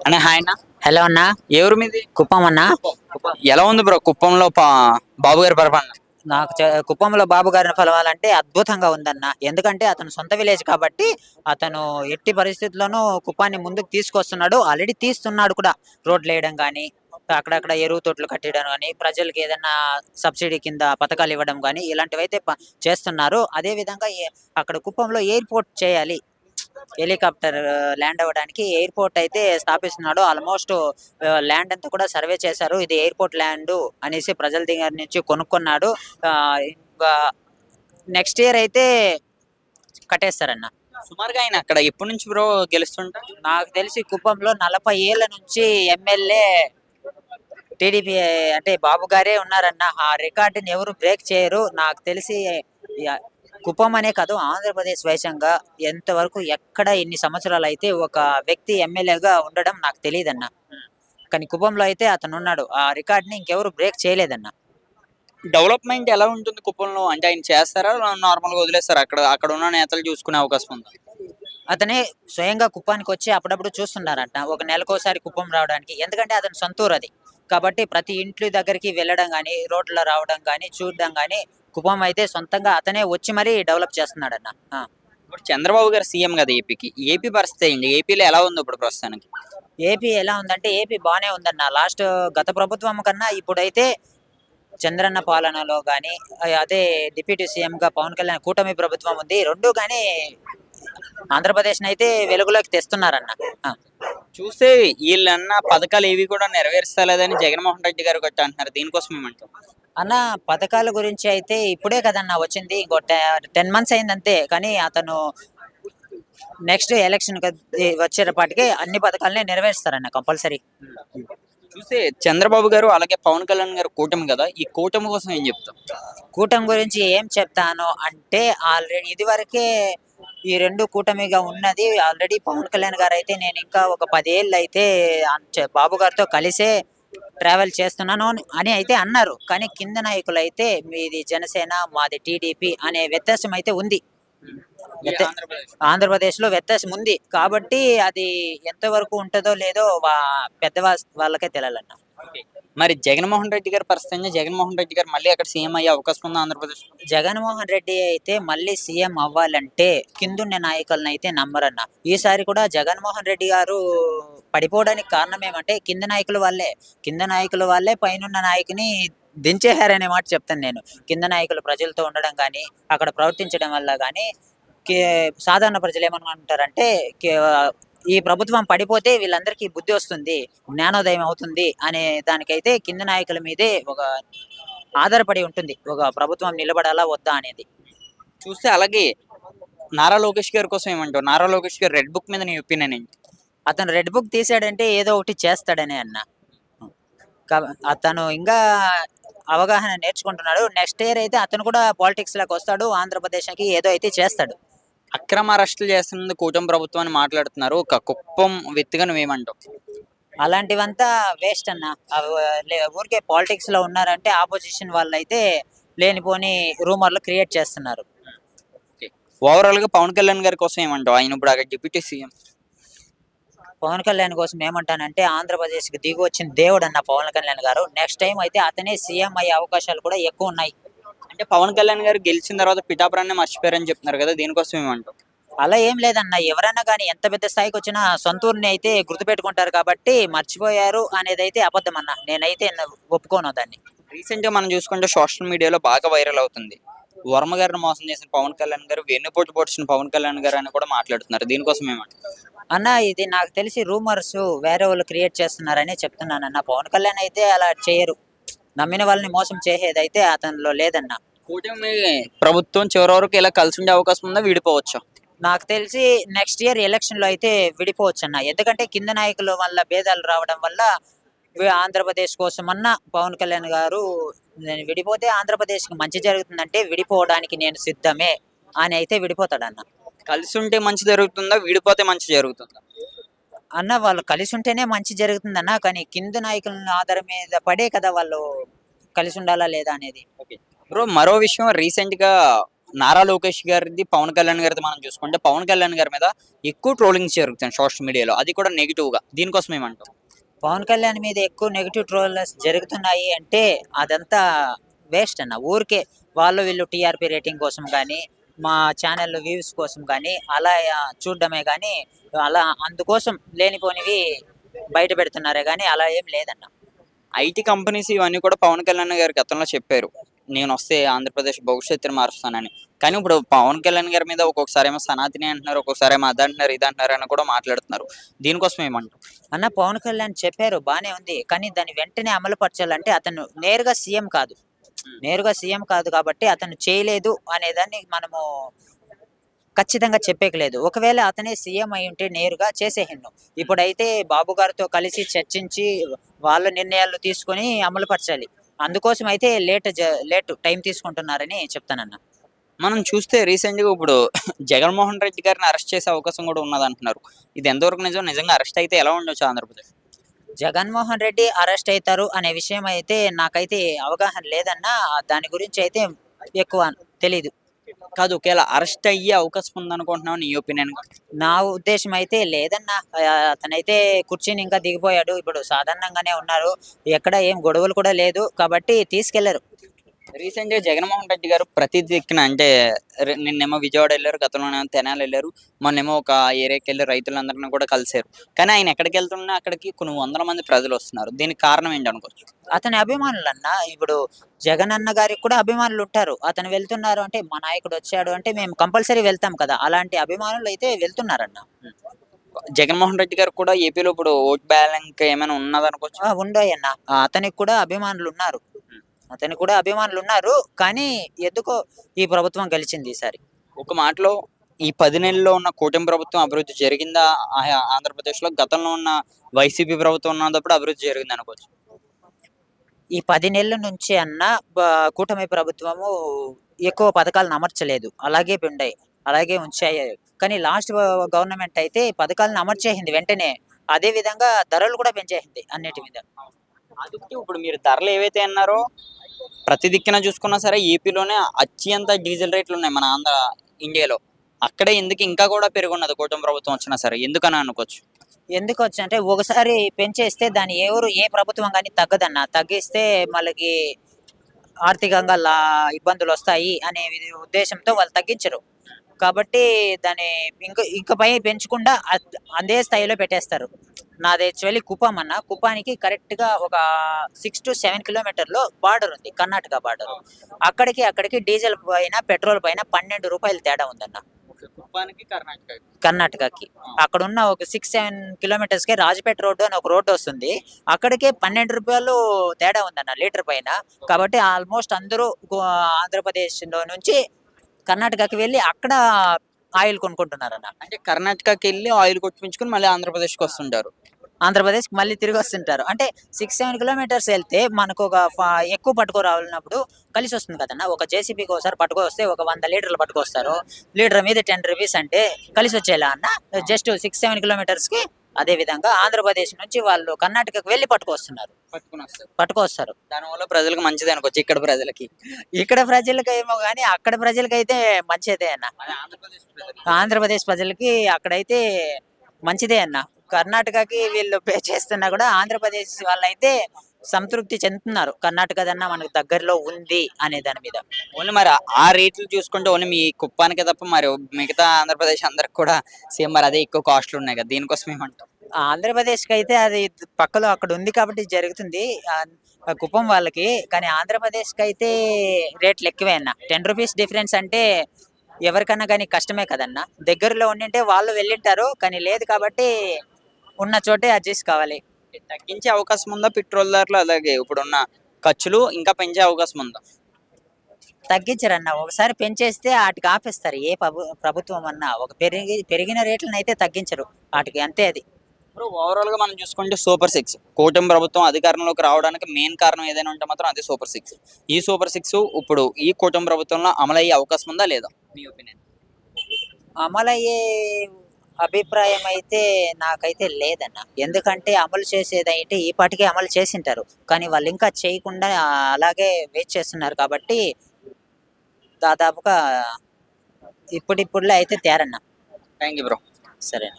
అనే హాయ్ అన్న. హలో అన్న. ఎవరు మీది? కుప్పం అన్న. ఎలా ఉంది బ్రో కుప్పంలో బాబు గారి పరిపాలన? నాకు కుప్పంలో బాబు గారిని ఫలవాలంటే అద్భుతంగా ఉందన్న. ఎందుకంటే అతను సొంత విలేజ్ కాబట్టి అతను ఎట్టి పరిస్థితుల్లోనూ కుప్పాన్ని ముందుకు తీసుకొస్తున్నాడు. ఆల్రెడీ తీస్తున్నాడు కూడా. రోడ్లు వేయడం కానీ, అక్కడక్కడ ఎరువు తోటలు కట్టడం కానీ, ప్రజలకు ఏదైనా సబ్సిడీ కింద పథకాలు ఇవ్వడం కానీ ఇలాంటివైతే చేస్తున్నారు. అదేవిధంగా అక్కడ కుప్పంలో ఎయిర్పోర్ట్ చేయాలి, హెలికాప్టర్ ల్యాండ్ అవ్వడానికి ఎయిర్పోర్ట్ అయితే స్థాపిస్తున్నాడు. ఆల్మోస్ట్ ల్యాండ్ అంతా కూడా సర్వే చేశారు. ఇది ఎయిర్పోర్ట్ ల్యాండ్ అనేసి ప్రజల దగ్గర నుంచి కొనుక్కున్నాడు. ఇంకా నెక్స్ట్ ఇయర్ అయితే కట్టేస్తారన్న. సుమారుగా ఆయన అక్కడ ఎప్పటి నుంచి బ్రో గెలుస్తుంటా? నాకు తెలిసి కుప్పంలో 40 ఏళ్ల నుంచి ఎమ్మెల్యే టీడీపీ అంటే బాబు గారే ఉన్నారన్న. ఆ రికార్డుని ఎవరు బ్రేక్ చేయరు. నాకు తెలిసి కుప్పం అనే కాదు, ఆంధ్రప్రదేశ్ వైశంగా ఎంతవరకు ఎక్కడ ఇన్ని సంవత్సరాలు అయితే ఒక వ్యక్తి ఎమ్మెల్యేగా ఉండడం నాకు తెలియదన్న. కానీ కుప్పంలో అయితే అతను ఉన్నాడు. ఆ రికార్డ్ని ఇంకెవరు బ్రేక్ చేయలేదన్న. డెవలప్మెంట్ ఎలా ఉంటుంది కుప్పంలో? అంటే ఆయన చేస్తారా, నార్మల్గా వదిలేస్తారా? అక్కడ అక్కడ ఉన్న నేతలు చూసుకునే అవకాశం ఉంది? అతనే స్వయంగా కుప్పానికి వచ్చి అప్పుడప్పుడు చూస్తున్నారంట, ఒక నెలకోసారి కుప్పం రావడానికి. ఎందుకంటే అతను సొంతూరు అది కాబట్టి ప్రతి ఇంటి దగ్గరికి వెళ్ళడం కానీ, రోడ్లో రావడం కానీ, చూడడం కానీ కుప్పం అయితే సొంతంగా అతనే వచ్చి మరీ డెవలప్ చేస్తున్నాడన్న. ఇప్పుడు చంద్రబాబు గారు సీఎం కదా ఏపీకి. ఏపీ పరిస్థితి ఏంటి? ఏపీలో ఎలా ఉంది ఇప్పుడు ప్రస్తుతానికి? ఏపీ ఎలా ఉందంటే ఏపీ బాగానే ఉందన్న. లాస్ట్ గత ప్రభుత్వం కన్నా ఇప్పుడైతే చంద్రన్న పాలనలో కానీ, అదే డిప్యూటీ సీఎంగా పవన్ కళ్యాణ్ కూటమి ప్రభుత్వం ఉంది. రెండు కానీ ఆంధ్రప్రదేశ్ అయితే వెలుగులోకి తెస్తున్నారన్న. చూస్తే వీళ్ళన్న పథకాలు ఏవి కూడా నెరవేర్స్తలేదని జగన్మోహన్ రెడ్డి గారు గట్ట అంటున్నారు. దీనికోసం ఏమంటారు అన్న? పథకాల గురించి అయితే ఇప్పుడే కదన్న వచ్చింది, ఇంకో 10 months అయింది అంతే. కానీ అతను నెక్స్ట్ ఎలక్షన్ వచ్చేటప్పటికి అన్ని పథకాలని నెరవేరుస్తారన్న కంపల్సరీ. చూస్తే చంద్రబాబు గారు అలాగే పవన్ కళ్యాణ్ గారు కూటమి కదా, ఈ కూటమి కోసం ఏం చెప్తాం? కూటమి గురించి ఏం చెప్తాను అంటే, ఆల్రెడీ ఇది వరకే ఈ రెండు కూటమిగా ఉన్నది. ఆల్రెడీ పవన్ కళ్యాణ్ గారు అయితే నేను ఇంకా ఒక 10 ఏళ్ళు అయితే బాబు గారితో కలిసే ట్రావెల్ చేస్తున్నాను అని అయితే అన్నారు. కానీ కింద నాయకులు అయితే మీది జనసేన, మాది టీడీపీ అనే వ్యత్యాసం అయితే ఉంది. ఆంధ్రప్రదేశ్ లో వ్యత్యాసం ఉంది కాబట్టి అది ఎంతవరకు ఉంటుందో లేదో పెద్ద వాళ్ళకే తెలియాలన్న. మరి జగన్మోహన్ రెడ్డి గారి పరిస్థితి, జగన్మోహన్ రెడ్డి గారు మళ్ళీ అక్కడ సీఎం అయ్యే అవకాశం ఉంది ఆంధ్రప్రదేశ్? జగన్మోహన్ రెడ్డి అయితే మళ్ళీ సీఎం అవ్వాలంటే కిందున్న నాయకులను అయితే నమ్మరన్న. ఈసారి కూడా జగన్మోహన్ రెడ్డి గారు పడిపోవడానికి కారణం ఏమంటే కింద నాయకుల వాళ్ళే పైనున్న నాయకుని దించేశారనే మాట చెప్తాను నేను. కింద నాయకులు ప్రజలతో ఉండడం కానీ, అక్కడ ప్రవర్తించడం వల్ల కానీ సాధారణ ప్రజలు ఏమనుకుంటారంటే ఈ ప్రభుత్వం పడిపోతే వీళ్ళందరికీ బుద్ధి వస్తుంది, జ్ఞానోదయం అవుతుంది అనే దానికైతే కింద నాయకుల మీదే ఒక ఆధారపడి ఉంటుంది ఒక ప్రభుత్వం నిలబడాలా వద్దా అనేది. చూస్తే అలాగే నారా లోకేష్ గారి కోసం ఏమంటావు? నారా లోకేష్ గారు రెడ్ బుక్ మీద నీ ఒపీనియన్ ఏంటి? అతను రెడ్ బుక్ తీసాడంటే ఏదో ఒకటి చేస్తాడనే అన్న. అతను ఇంకా అవగాహన నేర్చుకుంటున్నాడు. నెక్స్ట్ ఇయర్ అయితే అతను కూడా పాలిటిక్స్ లోకి వస్తాడు, ఆంధ్రప్రదేశ్కి ఏదో అయితే చేస్తాడు. అక్రమ అరెస్టులు చేస్తున్నది కూటమి ప్రభుత్వం అని మాట్లాడుతున్నారు. ఒక కుప్పం వ్యక్తిగా నువ్వేమంటావు? అలాంటివంతా వేస్ట్ అన్న. ఊరికే పాలిటిక్స్ లో ఉన్నారంటే ఆపోజిషన్ వాళ్ళు అయితే లేనిపోని రూమర్లు క్రియేట్ చేస్తున్నారు. ఓవరాల్ గా పవన్ కళ్యాణ్ గారి కోసం ఏమంటావు? ఆయన ఇప్పుడు అక్కడ డిప్యూటీ సీఎం. పవన్ కళ్యాణ్ కోసం ఏమంటానంటే, ఆంధ్రప్రదేశ్కి దిగి వచ్చిన దేవుడు అన్న పవన్ కళ్యాణ్ గారు. నెక్స్ట్ టైం అయితే అతనే సీఎం అయ్యే అవకాశాలు కూడా ఎక్కువ ఉన్నాయి. అంటే పవన్ కళ్యాణ్ గారు గెలిచిన తర్వాత పిఠాపురాన్ని మర్చిపోయారని చెప్తున్నారు కదా, దీనికోసం ఏమంటావు? అలా ఏం లేదన్న. ఎవరైనా కానీ ఎంత పెద్ద స్థాయికి వచ్చినా సొంతూరుని అయితే గుర్తుపెట్టుకుంటారు కాబట్టి మర్చిపోయారు అనేది అయితే అబద్ధం అన్న. నేనైతే ఒప్పుకోను దాన్ని. రీసెంట్ గా మనం చూసుకుంటే సోషల్ మీడియాలో బాగా వైరల్ అవుతుంది, వర్మ గారిని మోసం చేసిన పవన్ కళ్యాణ్ గారు, వెన్నుపోటు పొడిచిన పవన్ కళ్యాణ్ గారు అని కూడా మాట్లాడుతున్నారు. దీనికోసం ఏమంటారు అన్న? ఇది నాకు తెలిసి రూమర్స్ వేరే వాళ్ళు క్రియేట్ చేస్తున్నారని చెప్తున్నాను అన్న. పవన్ కళ్యాణ్ అయితే అలా చేయరు. నమ్మిన వాళ్ళని మోసం చేసేది అయితే అతనిలో లేదన్న. కూటమి ప్రభుత్వం చివరి వరకు ఇలా కలిసి ఉండే అవకాశం ఉందా, విడిపోవచ్చు? నాకు తెలిసి నెక్స్ట్ ఇయర్ ఎలక్షన్ లో అయితే విడిపోవచ్చు అన్న. ఎందుకంటే కింద నాయకుల వల్ల భేదాలు రావడం వల్ల ఆంధ్రప్రదేశ్ కోసమన్నా పవన్ కళ్యాణ్ గారు విడిపోతే ఆంధ్రప్రదేశ్కి మంచి జరుగుతుందంటే విడిపోవడానికి నేను సిద్ధమే అని అయితే విడిపోతాడన్న. కలిసి ఉంటే మంచి జరుగుతుందా, విడిపోతే మంచి జరుగుతుందా అన్న? వాళ్ళు కలిసి ఉంటేనే మంచి జరుగుతుందన్న. కానీ కింద నాయకుల ఆధారం మీద పడే కదా వాళ్ళు కలిసి ఉండాలా లేదా అనేది. బ్రో, మరో విషయం, రీసెంట్ గా నారా లోకేష్ గారిది పవన్ కళ్యాణ్ గారిది మనం చూసుకుంటే పవన్ కళ్యాణ్ గారి మీద ఎక్కువ ట్రోలింగ్స్ జరుగుతాయి సోషల్ మీడియాలో, అది కూడా నెగిటివ్ గా. దీనికోసం ఏమంటాం? పవన్ కళ్యాణ్ మీద ఎక్కువ నెగిటివ్ ట్రోల్స్ జరుగుతున్నాయి అంటే అదంతా వేస్ట్ అన్న. ఊరికే వాళ్ళు వీళ్ళు టీఆర్పీ రేటింగ్ కోసం కానీ మా ఛానల్ వ్యూస్ కోసం కానీ అలా చూడడమే కానీ అలా అందుకోసం లేనిపోనివి బయట పెడుతున్నారే కానీ అలా ఏం లేదన్న. ఐటీ కంపెనీస్ ఇవన్నీ కూడా పవన్ కళ్యాణ్ గారు గతంలో చెప్పారు, నేను వస్తే ఆంధ్రప్రదేశ్ భవిష్యత్తుని మారుస్తానని. కానీ ఇప్పుడు పవన్ కళ్యాణ్ గారి మీద ఒక్కొక్కసారి ఏమో సనాతిని అంటున్నారు, ఒక్కొక్కసారి ఏమో అది అంటున్నారు ఇది అంటున్నారు అని కూడా మాట్లాడుతున్నారు. దీనికోసం ఏమంటారు? అన్న పవన్ కళ్యాణ్ చెప్పారు బానే ఉంది, కానీ దాన్ని వెంటనే అమలు పరచాలంటే అతను నేరుగా సీఎం కాదు. నేరుగా సీఎం కాదు కాబట్టి అతను చేయలేదు అనేదాన్ని మనము ఖచ్చితంగా చెప్పేకలేదు. ఒకవేళ అతనే సీఎం అయి ఉంటే నేరుగా చేసేహిన్ను. ఇప్పుడైతే బాబు గారితో కలిసి చర్చించి వాళ్ళ నిర్ణయాలు తీసుకొని అమలు పరచాలి. అందుకోసం అయితే లేట్ టైం తీసుకుంటున్నారని చెప్తానన్న. మనం చూస్తే రీసెంట్ గా ఇప్పుడు జగన్మోహన్ రెడ్డి గారిని అరెస్ట్ చేసే అవకాశం కూడా ఉన్నది అంటున్నారు. ఇది ఎంతవరకు నిజం? నిజంగా అరెస్ట్ అయితే ఎలా ఉండొచ్చు ఆంధ్రప్రదేశ్? జగన్మోహన్ రెడ్డి అరెస్ట్ అవుతారు అనే విషయం అయితే నాకైతే అవగాహన లేదన్నా. దాని గురించి అయితే ఎక్కువ తెలీదు. కాదు, ఒకవేళ అరెస్ట్ అయ్యే అవకాశం ఉందనుకుంటున్నావు నీ ఒపీనియన్? నా ఉద్దేశం అయితే లేదన్నా. అతనైతే కుర్చీని ఇంకా దిగిపోయాడు. ఇప్పుడు సాధారణంగానే ఉన్నారు, ఎక్కడ ఏం గొడవలు కూడా లేదు కాబట్టి తీసుకెళ్లరు. రీసెంట్ గా జగన్మోహన్ రెడ్డి గారు ప్రతి దిక్కున అంటే నిన్నేమో విజయవాడ వెళ్ళారు, గతంలోనేమో తెనాలి వెళ్ళారు, మొన్నేమో ఒక ఏరియాకి వెళ్ళి రైతులందరినీ కూడా కలిశారు. కానీ ఆయన ఎక్కడికి వెళ్తున్నా అక్కడికి కొన్ని వందల మంది ప్రజలు వస్తున్నారు. దీనికి కారణం ఏంటి అనుకోవచ్చు? అతని అభిమానులు అన్న. ఇప్పుడు జగన్ అన్న గారికి కూడా అభిమానులు ఉంటారు. అతను వెళ్తున్నారు అంటే మా నాయకుడు వచ్చాడు అంటే మేము కంపల్సరీ వెళ్తాం కదా. అలాంటి అభిమానులు అయితే వెళ్తున్నారన్న. జగన్మోహన్ రెడ్డి గారు కూడా ఏపీలో ఇప్పుడు ఓట్ బ్యాంక్ ఏమైనా ఉన్నది అనుకోవచ్చు? ఉండయన్న. అతనికి కూడా అభిమానులు ఉన్నారు. కానీ ఎందుకో ఈ ప్రభుత్వం గెలిచింది ఈసారి. ఒక మాటలో ఈ 10 నెలల్లో ఉన్న కూటమి ప్రభుత్వం అభివృద్ధి జరిగిందా ఆంధ్రప్రదేశ్ లో? గతంలో ఉన్న వైసీపీ ప్రభుత్వం ఉన్నప్పుడు అభివృద్ధి జరిగింది అనుకోవచ్చు? ఈ 10 నెలల నుంచి అన్న కూటమి ప్రభుత్వము ఎక్కువ పథకాలను అమర్చలేదు. అలాగే ఉన్నాయి, అలాగే ఉంచాయి. కానీ లాస్ట్ గవర్నమెంట్ అయితే పథకాలను అమర్చేసింది వెంటనే. అదే విధంగా ధరలు కూడా పెంచేసింది అన్నిటి మీద. అందుకే ఇప్పుడు మీరు ధరలు ఏవైతే అన్నారో ప్రతి దిక్కున చూసుకున్నా సరే ఏపీలోనే అత్యంత డీజిల్ రేట్లు ఉన్నాయి మన ఇండియాలో. అక్కడే ఎందుకు ఇంకా కూడా పెరుగున్నది కూటమి ప్రభుత్వం వచ్చినా సరే, ఎందుకని అనుకోవచ్చు? ఎందుకు వచ్చంటే ఒకసారి పెంచేస్తే దాన్ని ఏ ప్రభుత్వం కానీ తగ్గదన్న. తగ్గిస్తే మనకి ఆర్థికంగా ఇబ్బందులు వస్తాయి అనే ఉద్దేశంతో వాళ్ళు తగ్గించరు. కాబట్టి దాన్ని ఇంకపై పెంచకుండా అదే స్థాయిలో పెట్టేస్తారు. నాది యాక్చువల్లీ కుప్పం అన్న. కుప్పానికి కరెక్ట్గా ఒక 6 to 7 కిలోమీటర్లో బార్డర్ ఉంది, కర్ణాటక బార్డర్. అక్కడికి డీజిల్ పైన పెట్రోల్ పైన 12 రూపాయలు తేడా ఉందన్న. కర్ణాటకకి అక్కడ ఉన్న ఒక 6-7 కిలోమీటర్స్కి రాజపేట రోడ్డు అని ఒక రోడ్డు వస్తుంది. అక్కడికే 12 రూపాయలు తేడా ఉందన్న లీటర్ పైన. కాబట్టి ఆల్మోస్ట్ అందరూ ఆంధ్రప్రదేశ్ నుంచి కర్ణాటకకి వెళ్ళి అక్కడ ఆయిల్ కొనుక్కుంటున్నారన్న. అంటే కర్ణాటకకి వెళ్ళి ఆయిల్ కొట్టించుకుని మళ్ళీ ఆంధ్రప్రదేశ్కి వస్తుంటారు. ఆంధ్రప్రదేశ్కి మళ్ళీ తిరిగి వస్తుంటారు. అంటే 6-7 కిలోమీటర్స్ వెళ్తే మనకు ఒక ఎక్కువ పట్టుకోరావాలన్నప్పుడు కలిసి వస్తుంది కదన్న. ఒక జేసీబీకి ఒకసారి పట్టుకొస్తే ఒక 100 లీటర్లు పట్టుకొస్తారు. లీటర్ మీద 10 రూపీస్ అంటే కలిసి వచ్చేలా అన్న. జస్ట్ 6-7 కిలోమీటర్స్కి. అదే విధంగా ఆంధ్రప్రదేశ్ నుంచి వాళ్ళు కర్ణాటకకు వెళ్ళి పట్టుకొస్తారు. దానివల్ల ప్రజలకు మంచిది అనుకోవచ్చు. ఇక్కడ ప్రజలకు ఏమో కానీ అక్కడ ప్రజలకైతే మంచిదే అన్న. ఆంధ్రప్రదేశ్ ప్రజలకి అక్కడైతే మంచిదే అన్న. కర్ణాటకకి వీళ్ళు పే చేస్తున్నా కూడా ఆంధ్రప్రదేశ్ వాళ్ళైతే సంతృప్తి చెందుతున్నారు. కర్ణాటకదన్నా మనకు దగ్గరలో ఉంది అనే దాని మీద. ఓన్లీ మరి ఆ రేట్లు చూసుకుంటే ఓన్లీ మీ కుప్పానికే తప్ప మరి మిగతా ఆంధ్రప్రదేశ్ అందరికి కూడా సేమ్ మరి అదే ఎక్కువ కాస్ట్లు ఉన్నాయి కదా, దీనికోసం ఏమంటాం? ఆంధ్రప్రదేశ్కి అయితే అది పక్కలో అక్కడ ఉంది కాబట్టి జరుగుతుంది కుప్పం వాళ్ళకి. కానీ ఆంధ్రప్రదేశ్కి అయితే రేట్లు ఎక్కువే అన్న. 10 రూపీస్ డిఫరెన్స్ అంటే ఎవరికన్నా కానీ కష్టమే కదన్నా. దగ్గరలో ఉండింటే వాళ్ళు వెళ్ళింటారు, కానీ లేదు కాబట్టి ఉన్న చోటే అడ్జస్ట్ కావాలి. తగ్గించే అవకాశం ఉందా పెట్రోల్ ధరలు? అలాగే ఇప్పుడున్న ఖర్చులు ఇంకా పెంచే అవకాశం ఉందా? తగ్గించరన్న. ఒకసారి పెంచేస్తే వాటికి ఆపేస్తారు. ఏ ప్రభుత్వం అన్నా ఒక పెరిగిన రేట్లను అయితే తగ్గించరు వాటికి, అంతే. అది ఓవరాల్ గా మనం చూసుకుంటే సూపర్ 6 కూటమి ప్రభుత్వం అధికారంలోకి రావడానికి మెయిన్ కారణం ఏదైనా ఉంటే మాత్రం అదే సూపర్ 6. ఈ సూపర్ 6 ఇప్పుడు ఈ కూటమి ప్రభుత్వంలో అమలయ్యే అవకాశం ఉందా లేదా మీ ఒపీనియన్? అమలయ్యే అభిప్రాయం అయితే నాకైతే లేదన్న. ఎందుకంటే అమలు చేసేది అయితే ఈ పాటికే అమలు చేసింటారు, కానీ వాళ్ళు ఇంకా చేయకుండా అలాగే వెయిట్ చేస్తున్నారు కాబట్టి దాదాపుగా ఇప్పుడిప్పుడులో అయితే తేరన్న. Thank you bro. సరే.